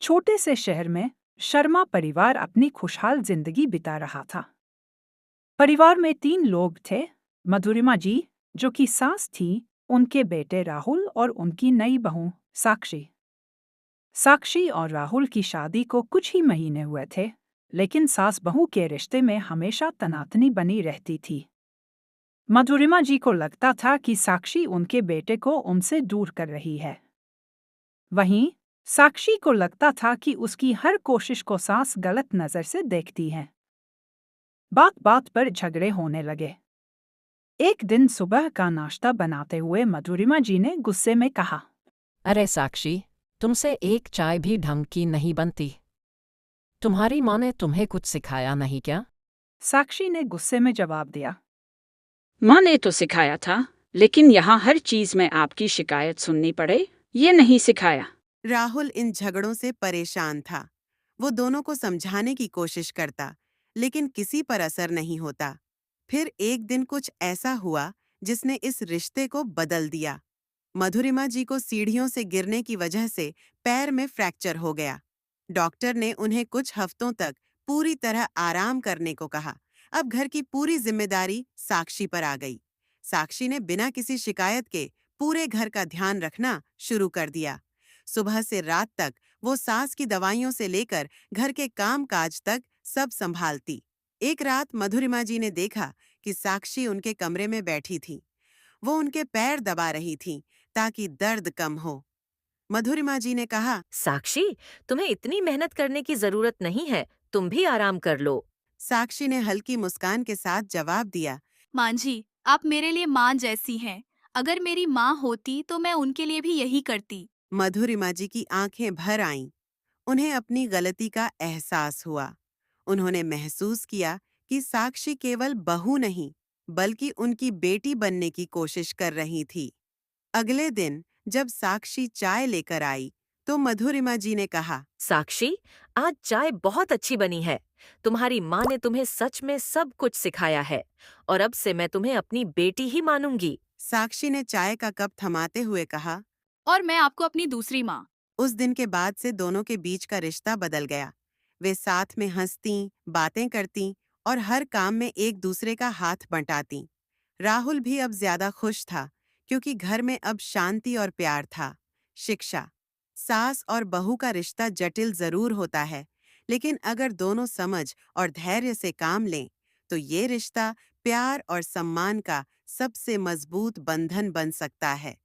छोटे से शहर में शर्मा परिवार अपनी खुशहाल जिंदगी बिता रहा था। परिवार में 3 लोग थे। मधुरिमा जी, जो कि सास थी, उनके बेटे राहुल और उनकी नई बहू साक्षी। साक्षी और राहुल की शादी को कुछ ही महीने हुए थे, लेकिन सास बहू के रिश्ते में हमेशा तनातनी बनी रहती थी। मधुरिमा जी को लगता था कि साक्षी उनके बेटे को उनसे दूर कर रही है। वहीं साक्षी को लगता था कि उसकी हर कोशिश को सास गलत नजर से देखती है। बात बात पर झगड़े होने लगे। एक दिन सुबह का नाश्ता बनाते हुए मधुरिमा जी ने गुस्से में कहा, अरे साक्षी, तुमसे एक चाय भी ढंग की नहीं बनती। तुम्हारी माँ ने तुम्हें कुछ सिखाया नहीं क्या? साक्षी ने गुस्से में जवाब दिया, माँ ने तो सिखाया था, लेकिन यहाँ हर चीज में आपकी शिकायत सुननी पड़े, ये नहीं सिखाया। राहुल इन झगड़ों से परेशान था। वो दोनों को समझाने की कोशिश करता, लेकिन किसी पर असर नहीं होता। फिर एक दिन कुछ ऐसा हुआ जिसने इस रिश्ते को बदल दिया। मधुरिमा जी को सीढ़ियों से गिरने की वजह से पैर में फ्रैक्चर हो गया। डॉक्टर ने उन्हें कुछ हफ्तों तक पूरी तरह आराम करने को कहा। अब घर की पूरी जिम्मेदारी साक्षी पर आ गई। साक्षी ने बिना किसी शिकायत के पूरे घर का ध्यान रखना शुरू कर दिया। सुबह से रात तक वो सास की दवाइयों से लेकर घर के काम काज तक सब संभालती। एक रात मधुरिमा जी ने देखा कि साक्षी उनके कमरे में बैठी थी। वो उनके पैर दबा रही थी ताकि दर्द कम हो। मधुरिमा जी ने कहा, साक्षी, तुम्हें इतनी मेहनत करने की जरूरत नहीं है, तुम भी आराम कर लो। साक्षी ने हल्की मुस्कान के साथ जवाब दिया, माँ जी, आप मेरे लिए माँ जैसी हैं। अगर मेरी माँ होती तो मैं उनके लिए भी यही करती। मधुरिमा जी की आंखें भर आईं। उन्हें अपनी गलती का एहसास हुआ। उन्होंने महसूस किया कि साक्षी केवल बहू नहीं, बल्कि उनकी बेटी बनने की कोशिश कर रही थी। अगले दिन जब साक्षी चाय लेकर आई, तो मधुरिमा जी ने कहा, साक्षी, आज चाय बहुत अच्छी बनी है। तुम्हारी माँ ने तुम्हें सच में सब कुछ सिखाया है और अब से मैं तुम्हें अपनी बेटी ही मानूंगी। साक्षी ने चाय का कप थमाते हुए कहा। और मैं आपको अपनी दूसरी माँ। उस दिन के बाद से दोनों के बीच का रिश्ता बदल गया। वे साथ में हंसतीं, बातें करतीं और हर काम में एक दूसरे का हाथ बंटातीं। राहुल भी अब ज्यादा खुश था, क्योंकि घर में अब शांति और प्यार था। शिक्षा। सास और बहू का रिश्ता जटिल जरूर होता है, लेकिन अगर दोनों समझ और धैर्य से काम लें, तो ये रिश्ता प्यार और सम्मान का सबसे मजबूत बंधन बन सकता है।